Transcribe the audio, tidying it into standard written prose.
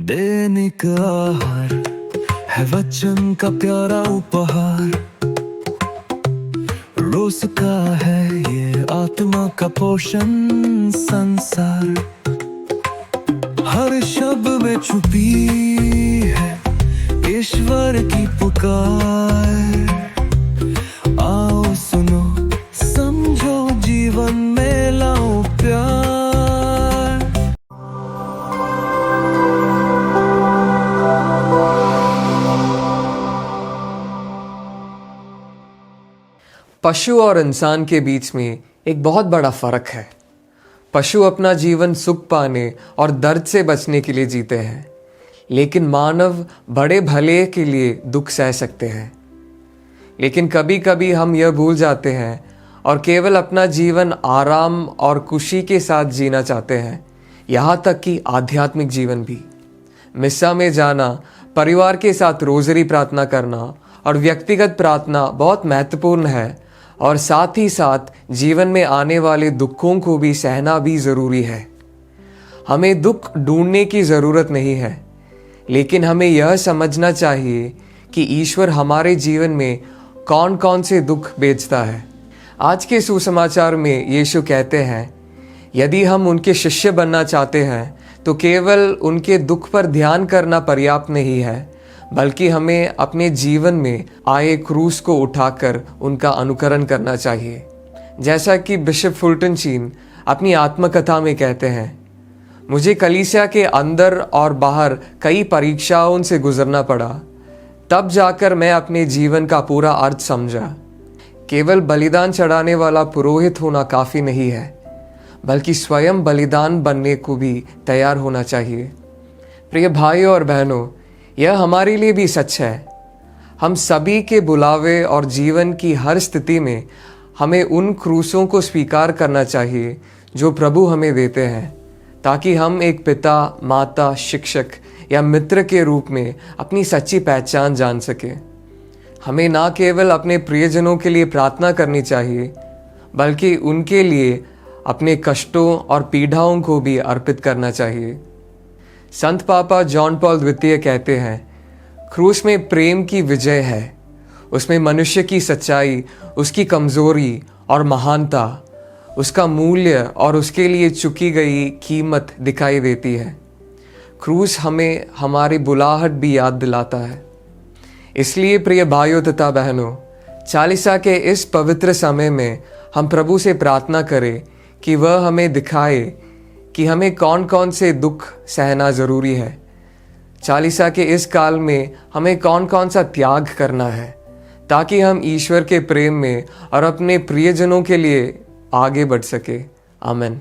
दैनिक आहार है वचन का प्यारा उपहार। रोज का है ये आत्मा का पोषण संसार। हर शब्द में छुपी है ईश्वर की पुकार। आओ सुनो समझो जीवन में लाओ प्यार। पशु और इंसान के बीच में एक बहुत बड़ा फर्क है। पशु अपना जीवन सुख पाने और दर्द से बचने के लिए जीते हैं, लेकिन मानव बड़े भले के लिए दुख सह सकते हैं। लेकिन कभी कभी हम यह भूल जाते हैं और केवल अपना जीवन आराम और खुशी के साथ जीना चाहते हैं, यहाँ तक कि आध्यात्मिक जीवन भी। मिस्सा में जाना, परिवार के साथ रोज़री प्रार्थना करना और व्यक्तिगत प्रार्थना बहुत महत्वपूर्ण है, और साथ ही साथ जीवन में आने वाले दुखों को भी सहना भी ज़रूरी है। हमें दुख ढूंढने की ज़रूरत नहीं है, लेकिन हमें यह समझना चाहिए कि ईश्वर हमारे जीवन में कौन कौन से दुख भेजता है। आज के सुसमाचार में यीशु कहते हैं, यदि हम उनके शिष्य बनना चाहते हैं तो केवल उनके दुख पर ध्यान करना पर्याप्त नहीं है, बल्कि हमें अपने जीवन में आए क्रूस को उठाकर उनका अनुकरण करना चाहिए। जैसा कि बिशप फुल्टन शीन अपनी आत्मकथा में कहते हैं, मुझे कलीसिया के अंदर और बाहर कई परीक्षाओं से गुजरना पड़ा, तब जाकर मैं अपने जीवन का पूरा अर्थ समझा। केवल बलिदान चढ़ाने वाला पुरोहित होना काफ़ी नहीं है, बल्कि स्वयं बलिदान बनने को भी तैयार होना चाहिए। प्रिय भाइयों और बहनों, यह हमारे लिए भी सच है। हम सभी के बुलावे और जीवन की हर स्थिति में हमें उन क्रूसों को स्वीकार करना चाहिए जो प्रभु हमें देते हैं, ताकि हम एक पिता, माता, शिक्षक या मित्र के रूप में अपनी सच्ची पहचान जान सके। हमें ना केवल अपने प्रियजनों के लिए प्रार्थना करनी चाहिए, बल्कि उनके लिए अपने कष्टों और पीड़ाओं को भी अर्पित करना चाहिए। संत पापा जॉन पॉल द्वितीय कहते हैं, क्रूस में प्रेम की विजय है। उसमें मनुष्य की सच्चाई, उसकी कमजोरी और महानता, उसका मूल्य और उसके लिए चुकी गई कीमत दिखाई देती है। क्रूस हमें हमारी बुलाहट भी याद दिलाता है। इसलिए प्रिय भाइयों तथा बहनों, चालीसा के इस पवित्र समय में हम प्रभु से प्रार्थना करें कि वह हमें दिखाए कि हमें कौन कौन से दुख सहना ज़रूरी है। चालीसा के इस काल में हमें कौन कौन सा त्याग करना है, ताकि हम ईश्वर के प्रेम में और अपने प्रियजनों के लिए आगे बढ़ सके। आमीन।